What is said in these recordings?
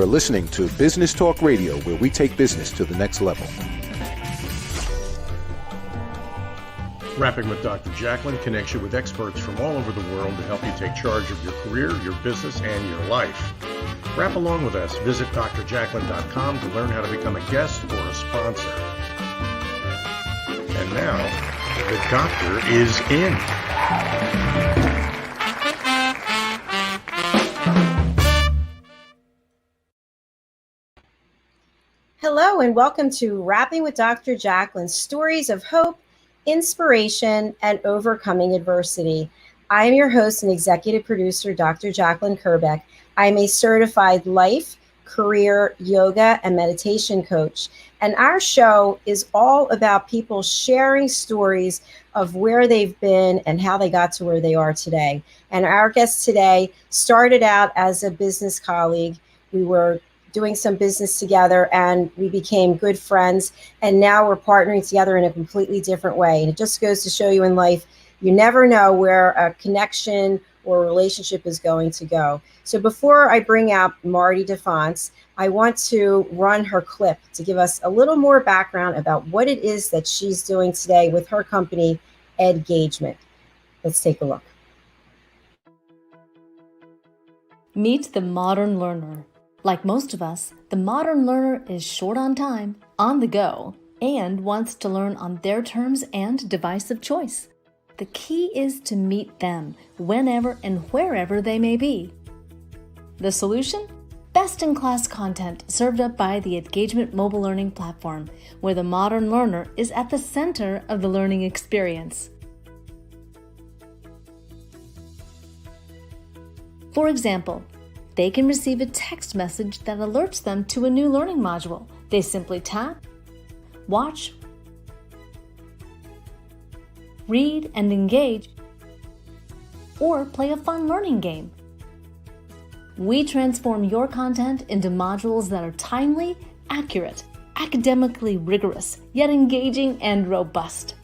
You're listening to Business Talk Radio, where we take business to the next level. Rapping with Dr. Jacalyn connects you with experts from all over the world to help you take charge of your career, your business, and your life. Rap along with us. Visit drjacalyn.com to learn how to become a guest or a sponsor. And now, the doctor is in. Hello and welcome to Rapping with Dr. Jacalyn, stories of hope, inspiration, and overcoming adversity. I am your host and executive producer, Dr. Jacalyn Kerbeck. I am a certified life, career, yoga, and meditation coach. And our show is all about people sharing stories of where they've been and how they got to where they are today. And our guest today started out as a business colleague. We were doing some business together and we became good friends. And now we're partnering together in a completely different way. And it just goes to show you in life, you never know where a connection or a relationship is going to go. So before I bring out Maarti DeFonce, I want to run her clip to give us a little more background about what it is that she's doing today with her company, Edgagement. Let's take a look. Meet the modern learner. Like most of us, the modern learner is short on time, on the go, and wants to learn on their terms and device of choice. The key is to meet them whenever and wherever they may be. The solution? Best-in-class content served up by the Edgagement mobile learning platform, where the modern learner is at the center of the learning experience. For example, they can receive a text message that alerts them to a new learning module. They simply tap, watch, read and engage, or play a fun learning game. We transform your content into modules that are timely, accurate, academically rigorous, yet engaging and robust.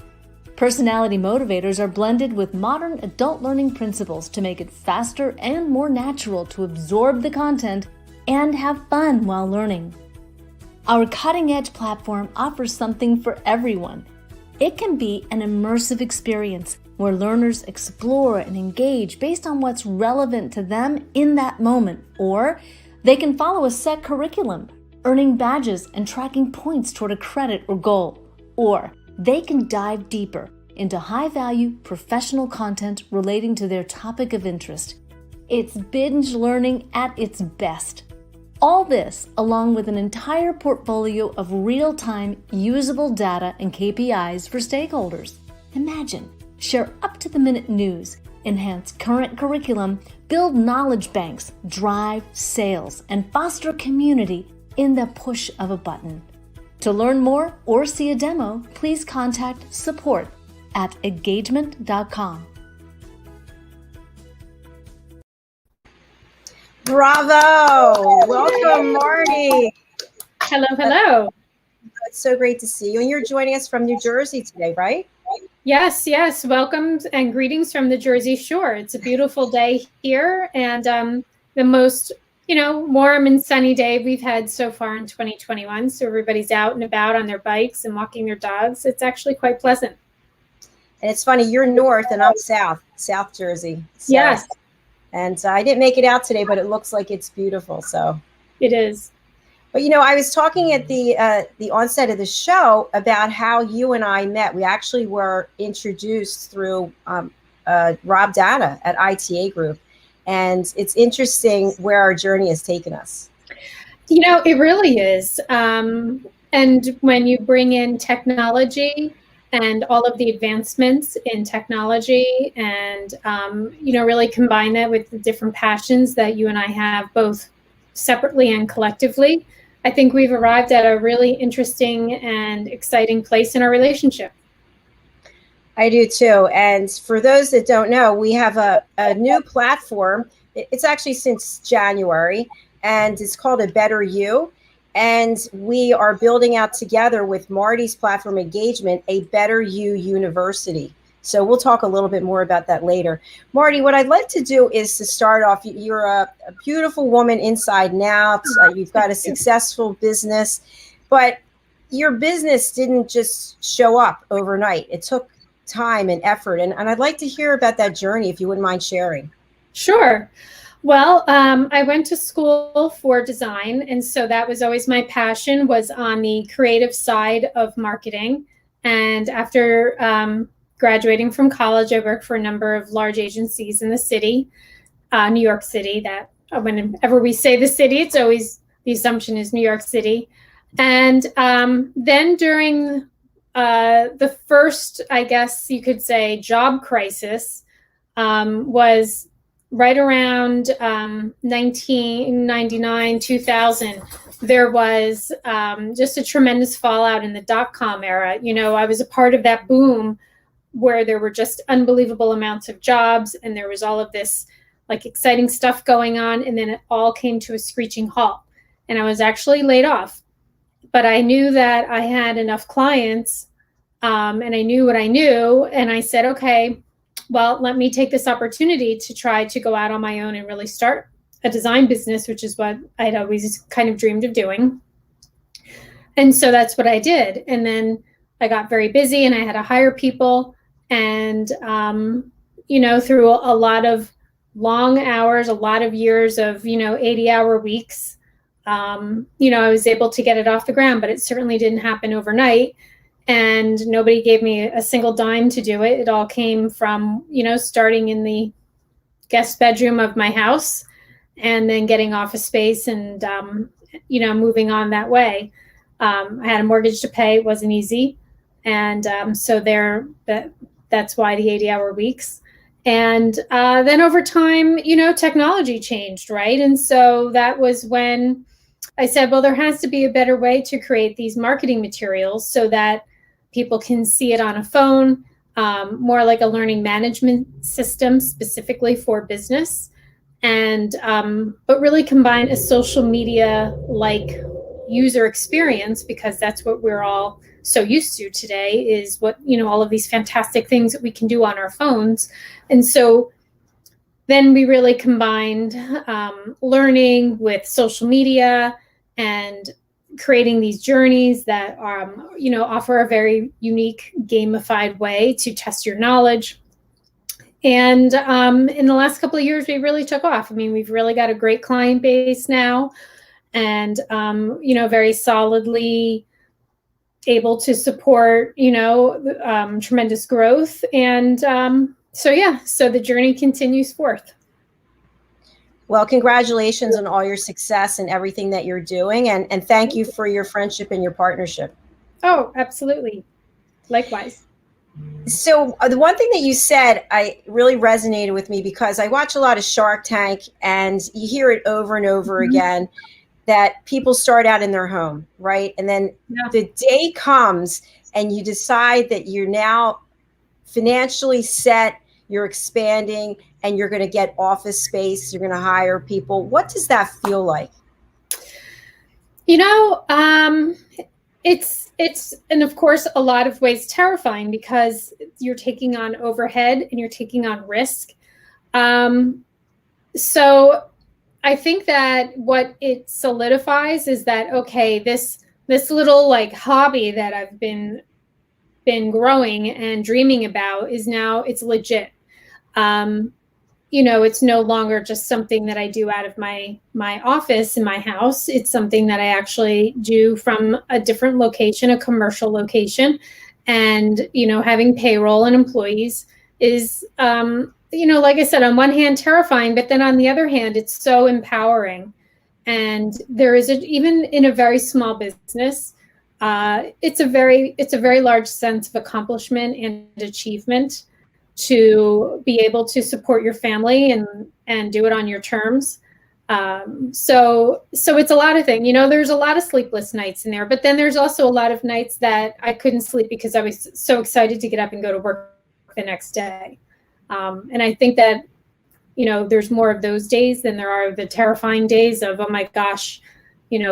Personality motivators are blended with modern adult learning principles to make it faster and more natural to absorb the content and have fun while learning. Our cutting-edge platform offers something for everyone. It can be an immersive experience where learners explore and engage based on what's relevant to them in that moment, or they can follow a set curriculum, earning badges and tracking points toward a credit or goal, or they can dive deeper into high-value professional content relating to their topic of interest. It's binge learning at its best. All this, along with an entire portfolio of real-time usable data and KPIs for stakeholders. Imagine, share up-to-the-minute news, enhance current curriculum, build knowledge banks, drive sales, and foster community in the push of a button. To learn more or see a demo, please contact support at edgagement.com. Bravo! Welcome, Maarti. Hello, hello. It's so great to see you. And you're joining us from New Jersey today, right? Yes. Welcome and greetings from the Jersey Shore. It's a beautiful day here and the most warm and sunny day we've had so far in 2021. So everybody's out and about on their bikes and walking their dogs. It's actually quite pleasant. And it's funny, you're north and I'm South Jersey. So, yes. And I didn't make it out today, but it looks like it's beautiful. So it is. But, I was talking at the onset of the show about how you and I met. We actually were introduced through Rob Data at ITA Group. And it's interesting where our journey has taken us. It really is. And when you bring in technology and all of the advancements in technology and, really combine that with the different passions that you and I have both separately and collectively, I think we've arrived at a really interesting and exciting place in our relationship. I do too. And for those that don't know, we have a new platform. It's actually since January, and it's called A Better You. And we are building out together with Maarti's platform Edgagement, A Better You University. So we'll talk a little bit more about that later. Maarti, what I'd like to do is to start off, you're a beautiful woman inside and out. You've got a successful business, but your business didn't just show up overnight. It took time and effort. And I'd like to hear about that journey, if you wouldn't mind sharing. Sure. Well, I went to school for design. And so that was always my passion, was on the creative side of marketing. And after graduating from college, I worked for a number of large agencies in the city, New York City. That whenever we say the city, it's always the assumption is New York City. And then during the first, I guess you could say, job crisis was right around 1999, 2000. There was just a tremendous fallout in the dot-com era. You know, I was a part of that boom where there were just unbelievable amounts of jobs, and there was all of this like exciting stuff going on, and then it all came to a screeching halt. And I was actually laid off. But I knew that I had enough clients, and I knew what I knew. And I said, okay, well, let me take this opportunity to try to go out on my own and really start a design business, which is what I'd always kind of dreamed of doing. And so that's what I did. And then I got very busy and I had to hire people. And, you know, through a lot of long hours, a lot of years of, 80-hour weeks, you know, I was able to get it off the ground, but it certainly didn't happen overnight. And nobody gave me a single dime to do it. It all came from, starting in the guest bedroom of my house and then getting office space and, moving on that way. I had a mortgage to pay. It wasn't easy. And so that's why the 80-hour weeks. And then over time, technology changed, right? And so that was when I said, well, there has to be a better way to create these marketing materials so that people can see it on a phone, more like a learning management system specifically for business, and but really combine a social media-like user experience, because that's what we're all so used to today, is what, all of these fantastic things that we can do on our phones. And so then we really combined learning with social media and creating these journeys that offer a very unique gamified way to test your knowledge. And in the last couple of years, we really took off. I mean, we've really got a great client base now, and very solidly able to support tremendous growth. And so the journey continues forth. Well, congratulations on all your success and everything that you're doing. And thank you for your friendship and your partnership. Oh, absolutely. Likewise. So the one thing that you said, I really resonated with me, because I watch a lot of Shark Tank, and you hear it over and over again, that people start out in their home, right? And then the day comes and you decide that you're now financially set, you're expanding, and you're going to get office space, you're going to hire people. What does that feel like? It's and of course, a lot of ways terrifying, because you're taking on overhead and you're taking on risk. So I think that what it solidifies is that, okay, this little like hobby that I've been growing and dreaming about is now, it's legit. It's no longer just something that I do out of my office in my house. It's something that I actually do from a different location, a commercial location. And, having payroll and employees is, like I said, on one hand, terrifying, but then on the other hand, it's so empowering. And there is even in a very small business, it's a very large sense of accomplishment and achievement to be able to support your family and do it on your terms. So it's a lot of things, there's a lot of sleepless nights in there, but then there's also a lot of nights that I couldn't sleep because I was so excited to get up and go to work the next day. And I think that, there's more of those days than there are the terrifying days of, oh my gosh,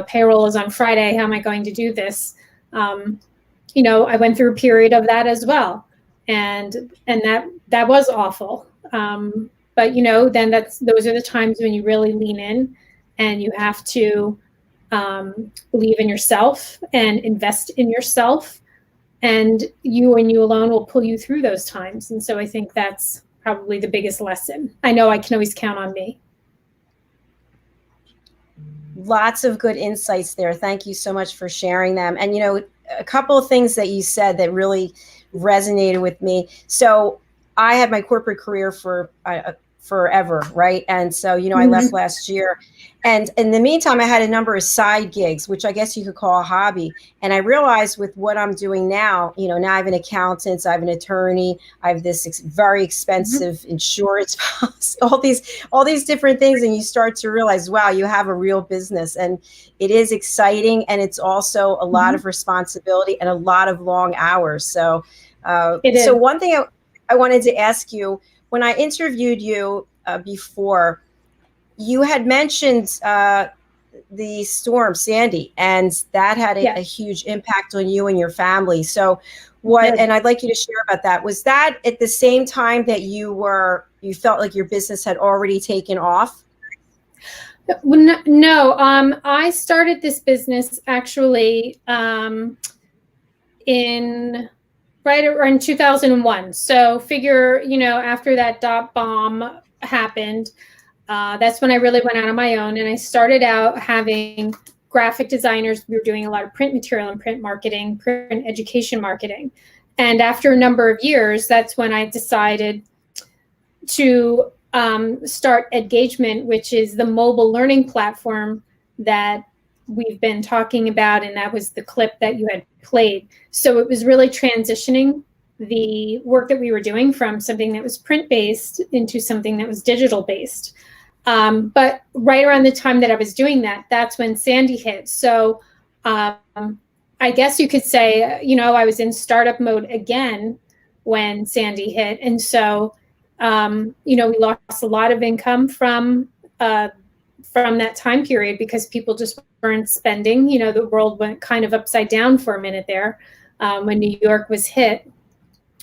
payroll is on Friday. How am I going to do this? I went through a period of that as well. and that was awful. But then those are the times when you really lean in, and you have to believe in yourself and invest in yourself, and you and you alone will pull you through those times. And so I think that's probably the biggest lesson. I know I can always count on me. Lots of good insights there. Thank you so much for sharing them. And, a couple of things that you said that really resonated with me. So I had my corporate career for forever, right? And so, I left last year. And in the meantime, I had a number of side gigs, which I guess you could call a hobby. And I realized with what I'm doing now, now I have an accountant, I have an attorney, I have this very expensive insurance policy, all these different things. And you start to realize, wow, you have a real business, and it is exciting. And it's also a lot of responsibility and a lot of long hours. So, so one thing I wanted to ask you, when I interviewed you before, you had mentioned the storm Sandy, and that had a huge impact on you and your family. So and I'd like you to share about that. Was that at the same time that you felt like your business had already taken off? No, I started this business actually in 2001. So figure, after that dot bomb happened, that's when I really went out on my own. And I started out having graphic designers. We were doing a lot of print material and print marketing, print education marketing. And after a number of years, that's when I decided to start Edgagement, which is the mobile learning platform that we've been talking about. And that was the clip that you had played. So it was really transitioning the work that we were doing from something that was print-based into something that was digital-based. But right around the time that I was doing that, that's when Sandy hit. So I guess you could say, I was in startup mode again when Sandy hit. And so, we lost a lot of income from that time period because people just weren't spending. The world went kind of upside down for a minute there when New York was hit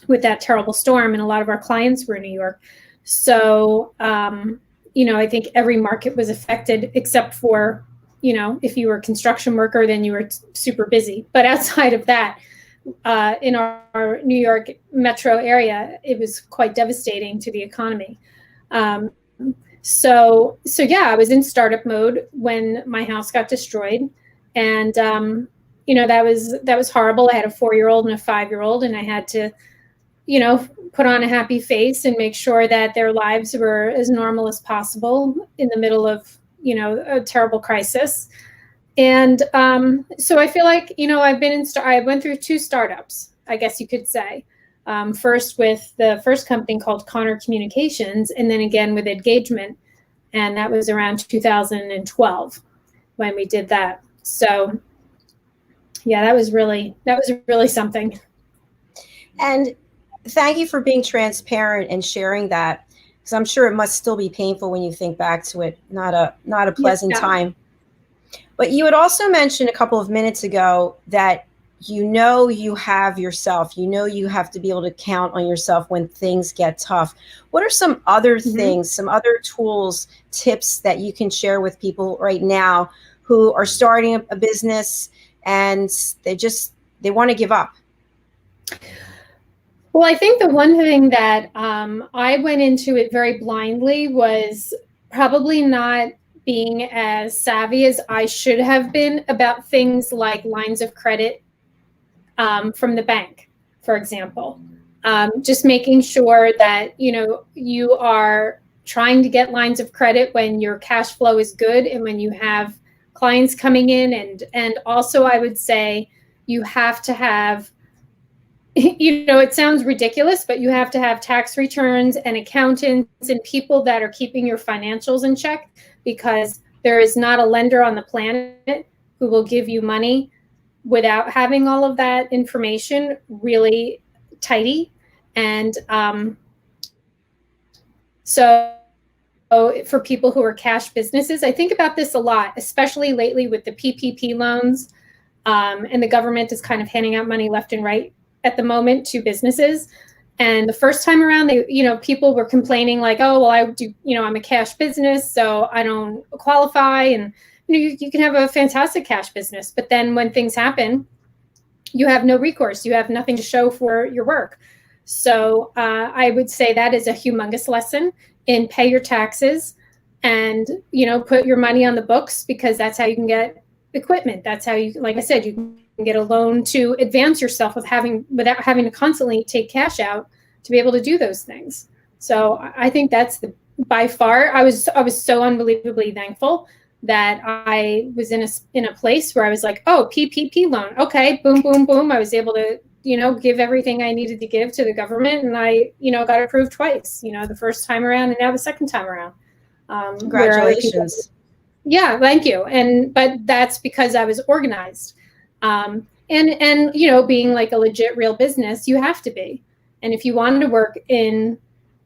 with that terrible storm, and a lot of our clients were in New York. So, I think every market was affected except for, if you were a construction worker, then you were super busy. But outside of that, in our New York metro area, it was quite devastating to the economy. So I was in startup mode when my house got destroyed, and that was horrible. I had a 4-year-old and a 5-year-old, and I had to, put on a happy face and make sure that their lives were as normal as possible in the middle of, a terrible crisis. And so I feel like, I went through 2 startups, I guess you could say. First with the first company called Connor Communications, and then again with Edgagement. And that was around 2012 when we did that. So yeah, that was really something. And thank you for being transparent and sharing that, because I'm sure it must still be painful when you think back to it. Not a pleasant time. But you had also mentioned a couple of minutes ago that you have yourself, you have to be able to count on yourself when things get tough. What are some other things, some other tools, tips that you can share with people right now who are starting a business and they want to give up? Well, I think the one thing that I went into it very blindly was probably not being as savvy as I should have been about things like lines of credit from the bank, for example. Just making sure that, you are trying to get lines of credit when your cash flow is good and when you have clients coming in. And also I would say you have to have, it sounds ridiculous, but you have to have tax returns and accountants and people that are keeping your financials in check, because there is not a lender on the planet who will give you money without having all of that information really tidy. And so for people who are cash businesses, I think about this a lot, especially lately with the PPP loans, and the government is kind of handing out money left and right at the moment to businesses. And the first time around, people were complaining like, oh, well, I'm a cash business, so I don't qualify. And you can have a fantastic cash business, but then when things happen, you have no recourse. You have nothing to show for your work. So I would say that is a humongous lesson in pay your taxes and, put your money on the books, because that's how you can get equipment. That's how you, like I said, you can get a loan to advance yourself without having to constantly take cash out to be able to do those things. So I think that's by far, I was so unbelievably thankful that I was in a place where I was like, oh, PPP loan. Okay, boom, boom, boom. I was able to, give everything I needed to give to the government. And I, got approved twice, the first time around and now the second time around. Congratulations. Yeah, thank you. But that's because I was organized. And being like a legit real business, you have to be. And if you wanted to work in,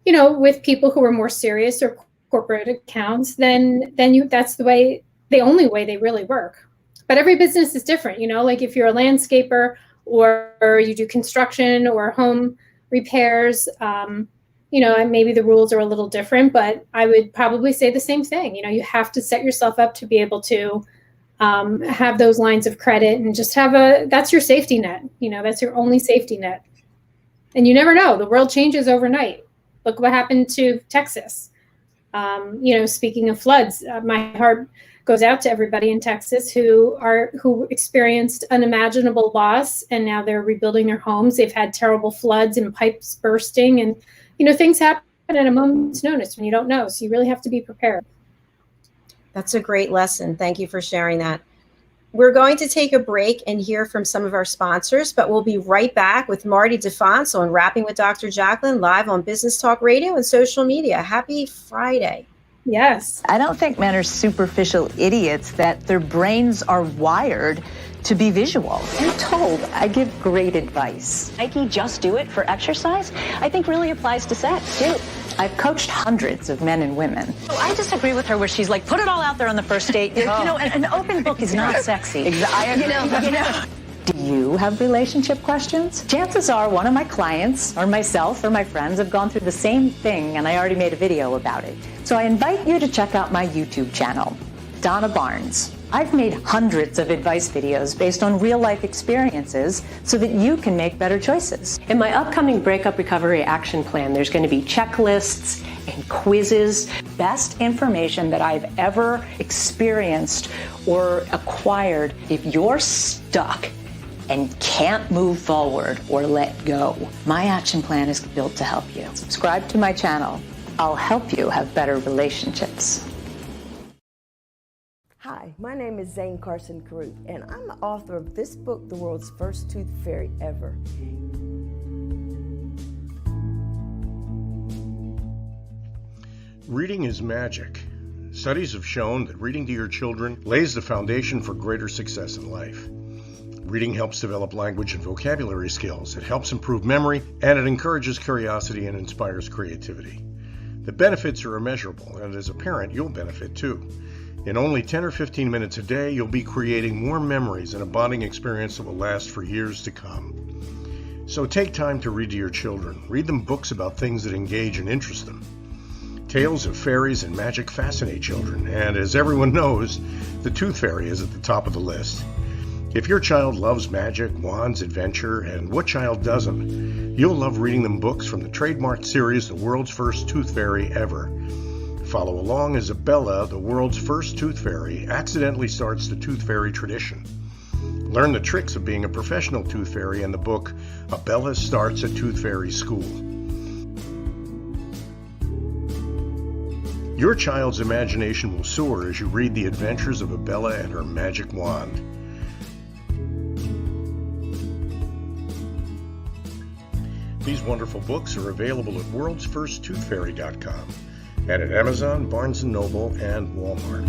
with people who are more serious or corporate accounts, then that's the only way they really work. But every business is different, like if you're a landscaper or you do construction or home repairs, and maybe the rules are a little different, but I would probably say the same thing. You have to set yourself up to be able to have those lines of credit and just that's your safety net. That's your only safety net. And you never know, the world changes overnight. Look what happened to Texas. Speaking of floods, my heart goes out to everybody in Texas who experienced unimaginable loss, and now they're rebuilding their homes. They've had terrible floods and pipes bursting, and things happen at a moment's notice when you don't know. So you really have to be prepared. That's a great lesson. Thank you for sharing that. We're going to take a break and hear from some of our sponsors, but we'll be right back with Maarti DeFonce on Rapping with Dr. Jacalyn, live on Business Talk Radio and social media. Happy Friday. Yes. I don't think men are superficial idiots, that their brains are wired to be visual. I'm told I give great advice. Nike Just Do It for exercise, I think really applies to sex too. I've coached hundreds of men and women. Oh, I disagree with her where she's like, put it all out there on the first date. An open book is not sexy. Exactly. Do you have relationship questions? Chances are one of my clients or myself or my friends have gone through the same thing, and I already made a video about it. So I invite you to check out my YouTube channel, Donna Barnes. I've made hundreds of advice videos based on real-life experiences so that you can make better choices. In my upcoming Breakup Recovery Action Plan, there's going to be checklists and quizzes. Best information that I've ever experienced or acquired. If you're stuck and can't move forward or let go, my action plan is built to help you. Subscribe to my channel. I'll help you have better relationships. Hi, my name is Zane Carson Carruth, and I'm the author of this book, The World's First Tooth Fairy Ever. Reading is magic. Studies have shown that reading to your children lays the foundation for greater success in life. Reading helps develop language and vocabulary skills. It helps improve memory, and it encourages curiosity and inspires creativity. The benefits are immeasurable, and as a parent, you'll benefit too. In only 10 or 15 minutes a day, you'll be creating more memories and a bonding experience that will last for years to come. So take time to read to your children. Read them books about things that engage and interest them. Tales of fairies and magic fascinate children, and as everyone knows, the Tooth Fairy is at the top of the list. If your child loves magic, wands, adventure, and what child doesn't, you'll love reading them books from the trademarked series, The World's First Tooth Fairy Ever. Follow along as Abella, the world's first tooth fairy, accidentally starts the tooth fairy tradition. Learn the tricks of being a professional tooth fairy in the book, Abella Starts a Tooth Fairy School. Your child's imagination will soar as you read the adventures of Abella and her magic wand. These wonderful books are available at worldsfirsttoothfairy.com and at Amazon, Barnes & Noble, and Walmart.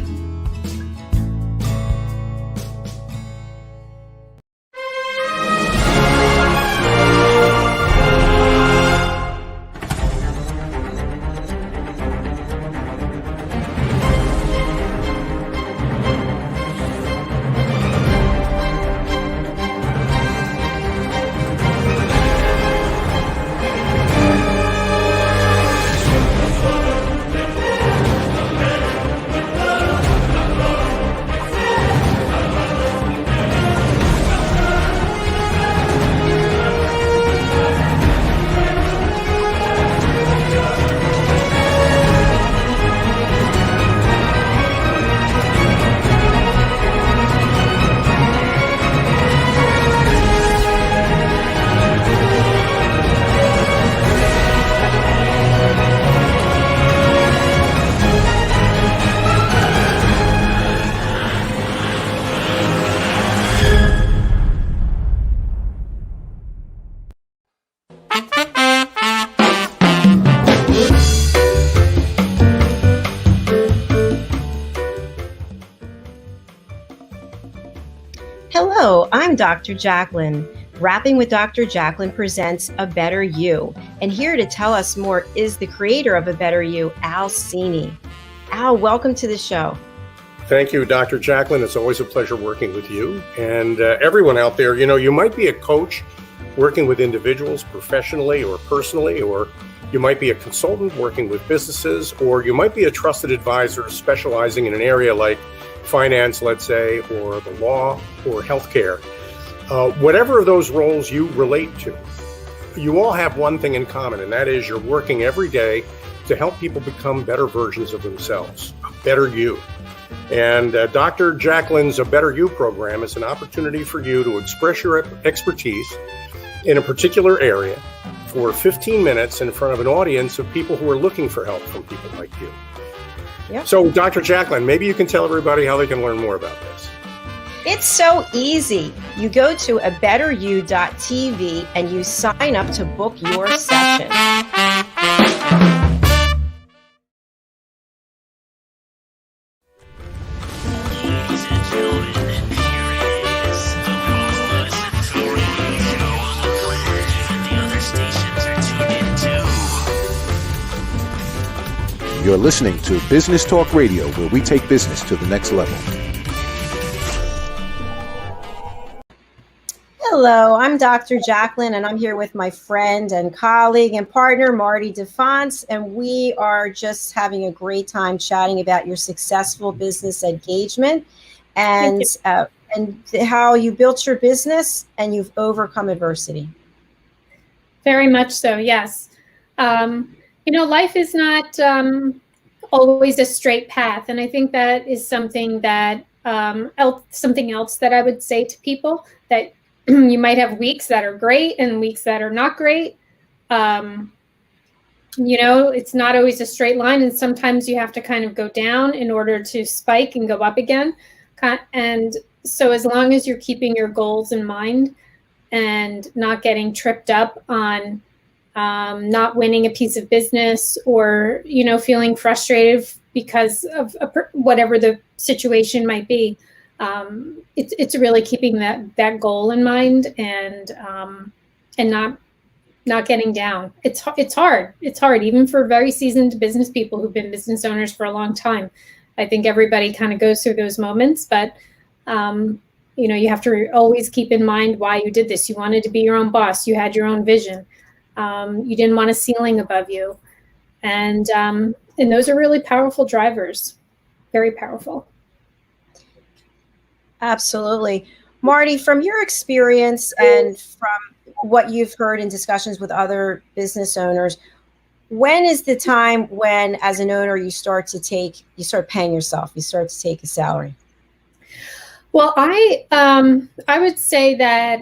Hello, I'm Dr. Jacalyn. Rapping with Dr. Jacalyn presents A Better You. And here to tell us more is the creator of A Better You, Al Cini. Al, welcome to the show. Thank you, Dr. Jacalyn. It's always a pleasure working with you and everyone out there. You know, you might be a coach working with individuals professionally or personally, or you might be a consultant working with businesses, or you might be a trusted advisor specializing in an area like finance, let's say, or the law or healthcare. Whatever of those roles you relate to, you all have one thing in common, and that is you're working every day to help people become better versions of themselves, a better you. And Dr. Jacalyn's A Better You program is an opportunity for you to express your expertise in a particular area for 15 minutes in front of an audience of people who are looking for help from people like you. Yep. So, Dr. Jacalyn, maybe you can tell everybody how they can learn more about this. It's so easy. You go to abetteryou.tv and you sign up to book your session. You're listening to Business Talk Radio, where we take business to the next level. Hello, I'm Dr. Jacalyn, and I'm here with my friend and colleague and partner, Maarti DeFonce, and we are just having a great time chatting about your successful business Edgagement and how you built your business and you've overcome adversity. Very much so, yes. You know, life is not always a straight path, and I think that is something that something else that I would say to people, that you might have weeks that are great and weeks that are not great. You know, it's not always a straight line, and sometimes you have to kind of go down in order to spike and go up again. And so as long as you're keeping your goals in mind and not getting tripped up on not winning a piece of business, or, you know, feeling frustrated because of whatever the situation might be. It's really keeping that goal in mind and not getting down. It's hard. It's hard, even for very seasoned business people who've been business owners for a long time. I think everybody kind of goes through those moments, but you know, you have to always keep in mind why you did this. You wanted to be your own boss. You had your own vision. You didn't want a ceiling above you. And those are really powerful drivers, very powerful. Absolutely. Maarti, from your experience and from what you've heard in discussions with other business owners, when is the time when, as an owner, you start paying yourself, you start to take a salary? Well, I would say that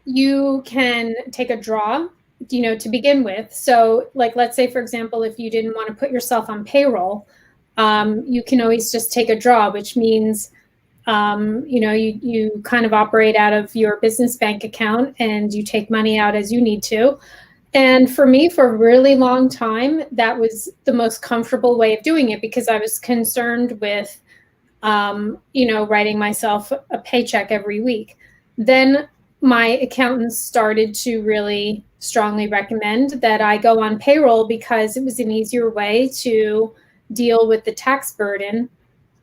you can take a draw, you know, to begin with. So, like, let's say, for example, if you didn't want to put yourself on payroll, you can always just take a draw, which means, you know, you kind of operate out of your business bank account and you take money out as you need to. And for me, for a really long time, that was the most comfortable way of doing it, because I was concerned with, you know, writing myself a paycheck every week. Then my accountants started to really strongly recommend that I go on payroll, because it was an easier way to deal with the tax burden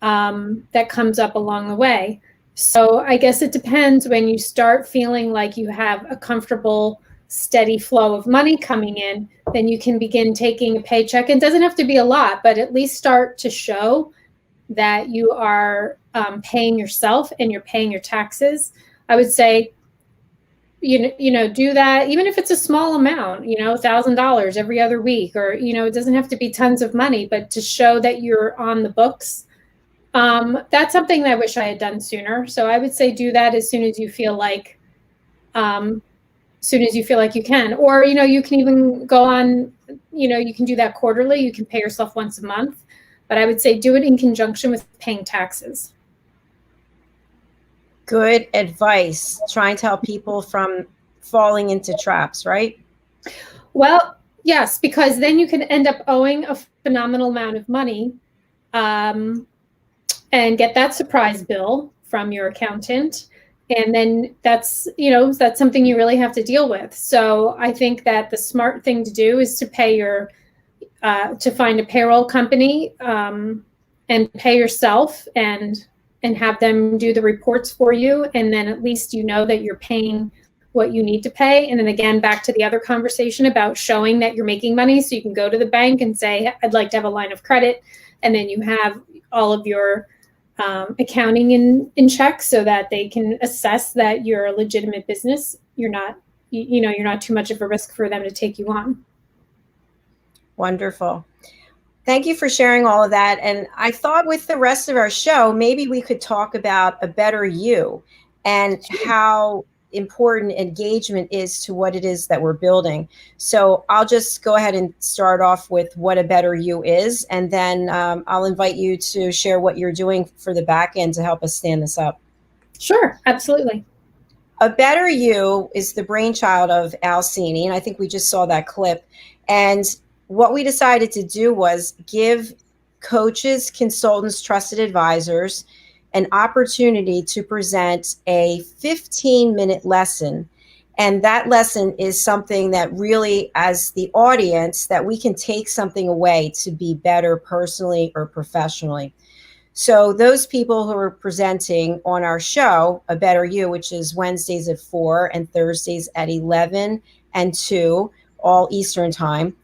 that comes up along the way. So I guess it depends. When you start feeling like you have a comfortable, steady flow of money coming in, then you can begin taking a paycheck. It doesn't have to be a lot, but at least start to show that you are paying yourself and you're paying your taxes. I would say, you know, do that, even if it's a small amount, you know, $1,000 every other week, or, you know, it doesn't have to be tons of money, but to show that you're on the books. That's something that I wish I had done sooner. So I would say do that as soon as you feel like, you can, or, you know, you can even go on, you know, you can do that quarterly, you can pay yourself once a month, but I would say do it in conjunction with paying taxes. Good advice. Trying to help people from falling into traps, right? Well, yes, because then you can end up owing a phenomenal amount of money. And and get that surprise bill from your accountant. And then that's something you really have to deal with. So I think that the smart thing to do is to pay to find a payroll company and pay yourself and have them do the reports for you. And then at least you know that you're paying what you need to pay. And then again, back to the other conversation about showing that you're making money. So you can go to the bank and say, I'd like to have a line of credit. And then you have all of your accounting in check so that they can assess that you're a legitimate business. You're not too much of a risk for them to take you on. Wonderful. Thank you for sharing all of that. And I thought with the rest of our show, maybe we could talk about a better you and how important engagement is to what it is that we're building. So I'll just go ahead and start off with what a better you is, and then I'll invite you to share what you're doing for the back end to help us stand this up. Sure, absolutely. A Better You is the brainchild of Alcini, and I think we just saw that clip. And what we decided to do was give coaches, consultants, trusted advisors an opportunity to present a 15-minute lesson. And that lesson is something that really, as the audience, that we can take something away to be better personally or professionally. So those people who are presenting on our show, A Better You, which is Wednesdays at 4 and Thursdays at 11 and 2, all Eastern time,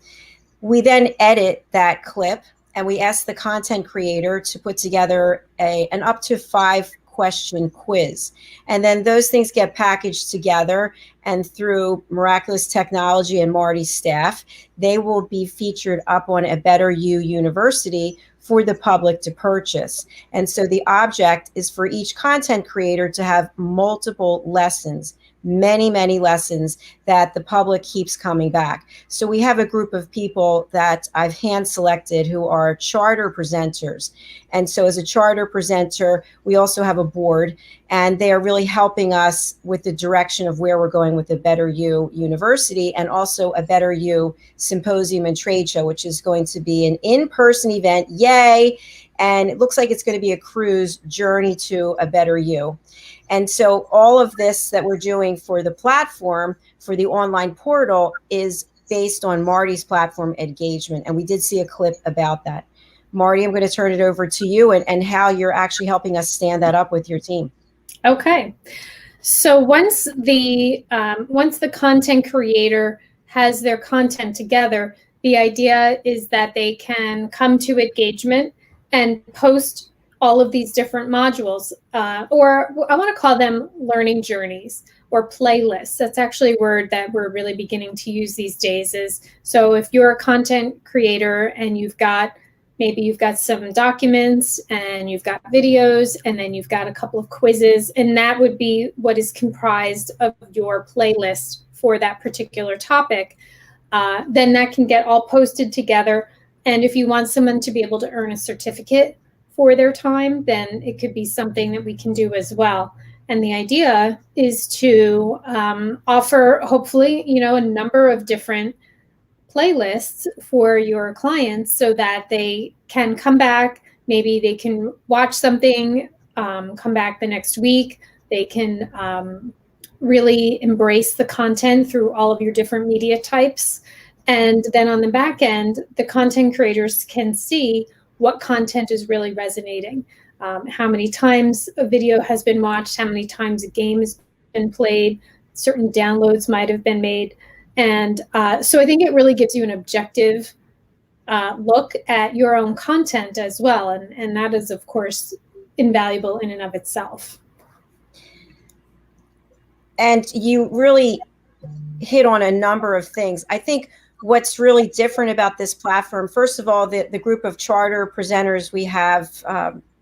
we then edit that clip and we ask the content creator to put together an up to 5-question quiz. And then those things get packaged together, and through miraculous technology and Maarti's staff, they will be featured up on A Better You University for the public to purchase. And so the object is for each content creator to have multiple lessons, many, many lessons that the public keeps coming back. So we have a group of people that I've hand selected who are charter presenters. And so as a charter presenter, we also have a board, and they are really helping us with the direction of where we're going with the Better You University, and also a Better You Symposium and Trade Show, which is going to be an in-person event. Yay! And it looks like it's going to be a cruise journey to a Better You. And so all of this that we're doing for the platform, for the online portal, is based on Maarti's platform, Edgagement. And we did see a clip about that. Maarti, I'm going to turn it over to you and how you're actually helping us stand that up with your team. Okay. So once the content creator has their content together, the idea is that they can come to Edgagement and post all of these different modules, or I want to call them learning journeys or playlists. That's actually a word that we're really beginning to use these days. So if you're a content creator and you've got some documents and you've got videos and then you've got a couple of quizzes, and that would be what is comprised of your playlist for that particular topic, then that can get all posted together. And if you want someone to be able to earn a certificate for their time, then it could be something that we can do as well. And the idea is to offer, hopefully, a number of different playlists for your clients so that they can come back. Maybe they can watch something, come back the next week. They can really embrace the content through all of your different media types. And then on the back end, the content creators can see what content is really resonating, how many times a video has been watched, how many times a game has been played, certain downloads might have been made. And so I think it really gives you an objective look at your own content as well. And that is, of course, invaluable in and of itself. And you really hit on a number of things. I think what's really different about this platform, first of all, the group of charter presenters we have,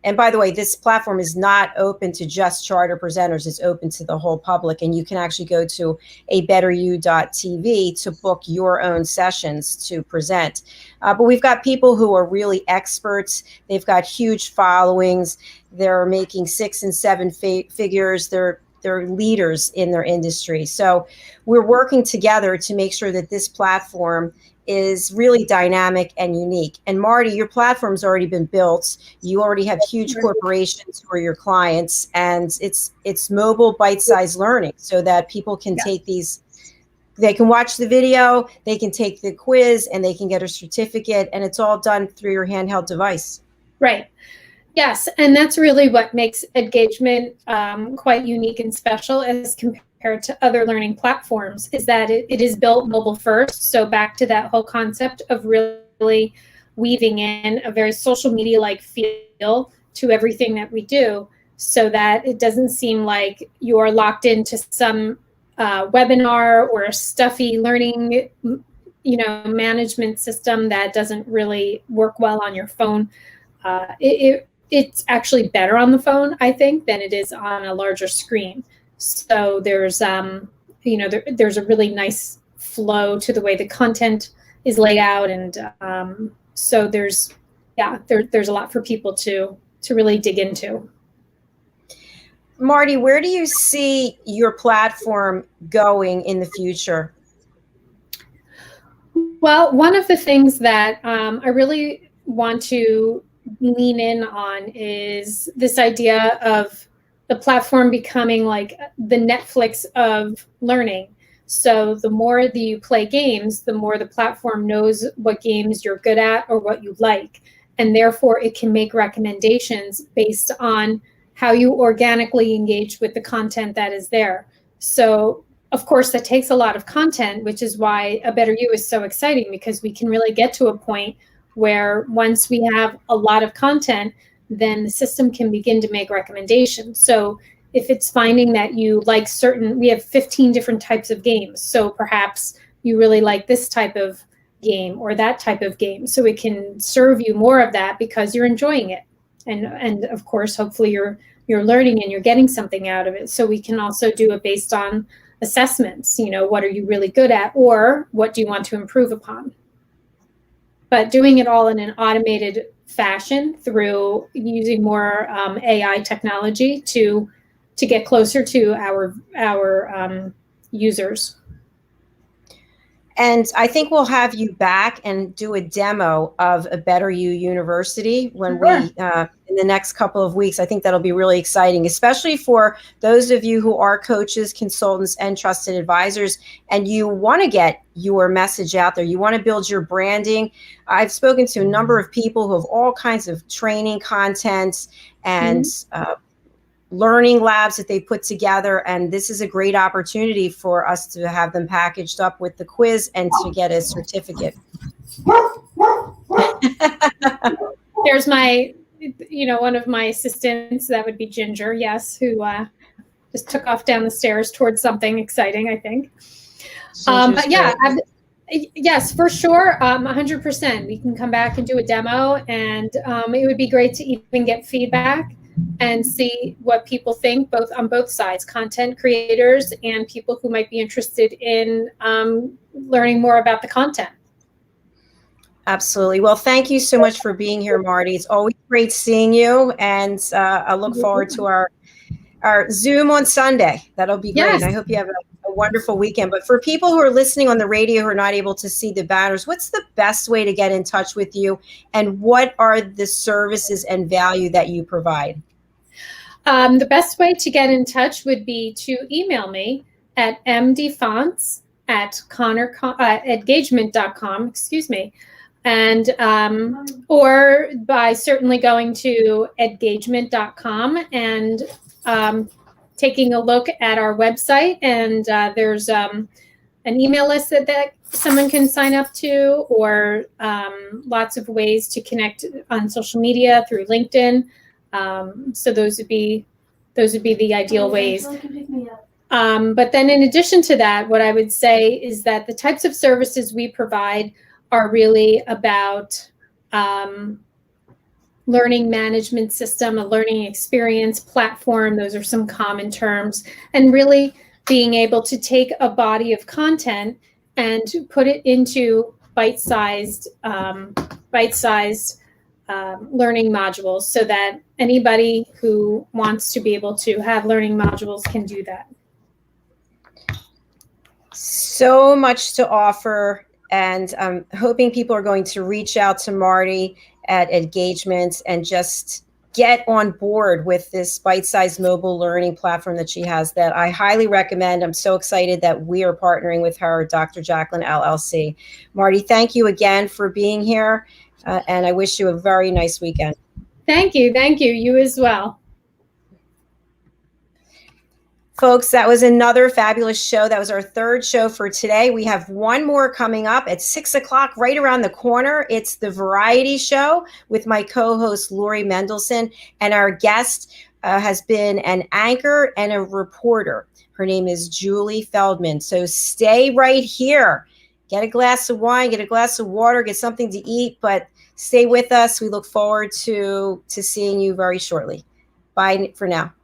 and by the way, this platform is not open to just charter presenters. It's open to the whole public, and you can actually go to abetteryou.tv to book your own sessions to present. But we've got people who are really experts. They've got huge followings. They're making 6 and 7 figures. They're they're leaders in their industry. So we're working together to make sure that this platform is really dynamic and unique. And Maarti, your platform's already been built. You already have huge corporations who are your clients, and it's mobile bite-sized learning so that people can take these, they can watch the video, they can take the quiz, and they can get a certificate, and it's all done through your handheld device. Right. Yes, and that's really what makes Edgagement quite unique and special as compared to other learning platforms, is that it is built mobile first. So back to that whole concept of really weaving in a very social media-like feel to everything that we do, so that it doesn't seem like you're locked into some webinar or a stuffy learning, management system that doesn't really work well on your phone. It's actually better on the phone, I think, than it is on a larger screen. So there's there's a really nice flow to the way the content is laid out, and so there's a lot for people to really dig into. Maarti, where do you see your platform going in the future? Well, one of the things that I really want to lean in on is this idea of the platform becoming like the Netflix of learning. So the more that you play games, the more the platform knows what games you're good at or what you like. And therefore it can make recommendations based on how you organically engage with the content that is there. So of course that takes a lot of content, which is why A Better You is so exciting, because we can really get to a point where once we have a lot of content, then the system can begin to make recommendations. So if it's finding that you like we have 15 different types of games. So perhaps you really like this type of game or that type of game. So it can serve you more of that because you're enjoying it. And of course, hopefully you're learning and you're getting something out of it. So we can also do it based on assessments. What are you really good at, or what do you want to improve upon? But doing it all in an automated fashion through using more AI technology to get closer to our users. And I think we'll have you back and do a demo of A Better You University when we in the next couple of weeks. I think that'll be really exciting, especially for those of you who are coaches, consultants, and trusted advisors, and you want to get your message out there. You want to build your branding. I've spoken to a number of people who have all kinds of training content and learning labs that they put together, and this is a great opportunity for us to have them packaged up with the quiz and to get a certificate. There's my, one of my assistants, that would be Ginger, yes, who just took off down the stairs towards something exciting, I think. But yeah, yes, for sure, 100%. We can come back and do a demo, and it would be great to even get feedback and see what people think, on both sides, content creators and people who might be interested in learning more about the content. Absolutely. Well, thank you so much for being here, Maarti. It's always great seeing you, and I look forward to our Zoom on Sunday. That'll be great. Yes. I hope you have a wonderful weekend. But for people who are listening on the radio who are not able to see the banners, what's the best way to get in touch with you, and what are the services and value that you provide? The best way to get in touch would be to email me at mdefonce@edgagement.com, and or by certainly going to edgagement.com and taking a look at our website, and there's an email list that someone can sign up to, or lots of ways to connect on social media through LinkedIn. So those would be the ideal ways. But then in addition to that, what I would say is that the types of services we provide are really about learning management system, a learning experience platform. Those are some common terms, and really being able to take a body of content and put it into bite-sized learning modules so that anybody who wants to be able to have learning modules can do that. So much to offer, and I'm hoping people are going to reach out to Maarti at Edgagement and just get on board with this bite-sized mobile learning platform that she has that I highly recommend. I'm so excited that we are partnering with her, Dr. Jacalyn LLC. Maarti, thank you again for being here, and I wish you a very nice weekend. Thank you. Thank you. You as well. Folks, that was another fabulous show. That was our third show for today. We have one more coming up at 6 o'clock, right around the corner. It's the Variety Show with my co-host, Lori Mendelson. And our guest has been an anchor and a reporter. Her name is Julie Feldman. So stay right here. Get a glass of wine, get a glass of water, get something to eat, but stay with us. We look forward to seeing you very shortly. Bye for now.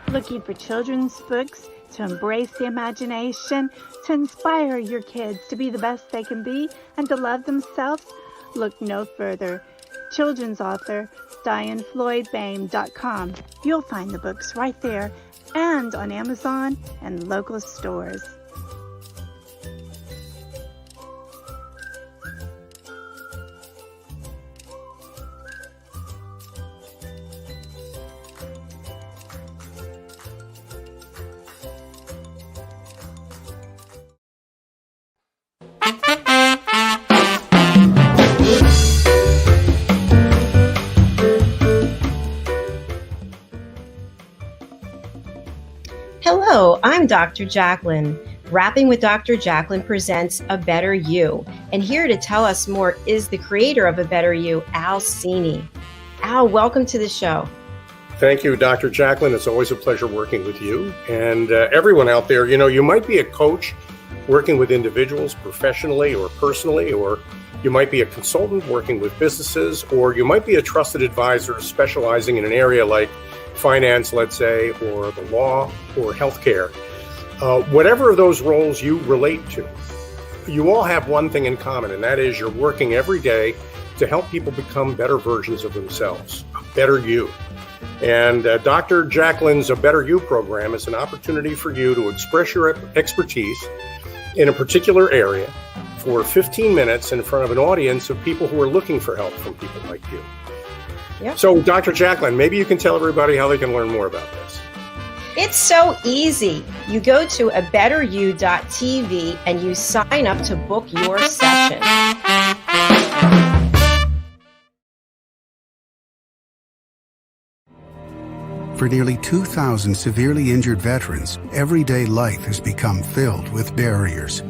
Looking for children's books to embrace the imagination, to inspire your kids to be the best they can be and to love themselves? Look no further. Children's author DianeFloydBain.com. You'll find the books right there and on Amazon and local stores. Hello, I'm Dr. Jacalyn. Rapping with Dr. Jacalyn presents A Better You. And here to tell us more is the creator of A Better You, Al Cini. Al, welcome to the show. Thank you, Dr. Jacalyn. It's always a pleasure working with you and everyone out there. You know, you might be a coach working with individuals professionally or personally, or you might be a consultant working with businesses, or you might be a trusted advisor specializing in an area like finance, let's say, or the law or healthcare. Whatever of those roles you relate to, you all have one thing in common, and that is you're working every day to help people become better versions of themselves, a better you. And Dr. Jacalyn's A Better You program is an opportunity for you to express your expertise in a particular area for 15 minutes in front of an audience of people who are looking for help from people like you. Yep. So, Dr. Jacalyn, maybe you can tell everybody how they can learn more about this. It's so easy. You go to abetteryou.tv and you sign up to book your session. For nearly 2,000 severely injured veterans, everyday life has become filled with barriers.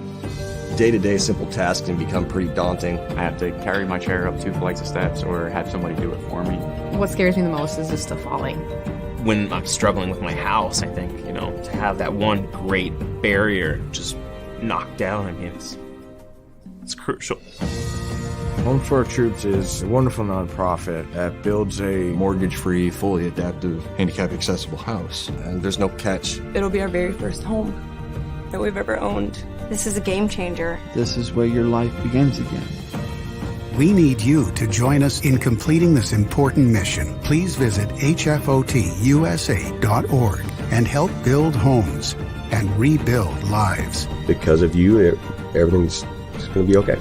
Day-to-day simple tasks can become pretty daunting. I have to carry my chair up 2 flights of steps or have somebody do it for me. What scares me the most is just the falling. When I'm struggling with my house, I think, to have that one great barrier just knocked down, I mean, it's crucial. Home for Our Troops is a wonderful nonprofit that builds a mortgage-free, fully adaptive, handicap-accessible house. And there's no catch. It'll be our very first home that we've ever owned. This is a game changer. This is where your life begins again. We need you to join us in completing this important mission. Please visit hfotusa.org and help build homes and rebuild lives. Because of you, everything's going to be okay.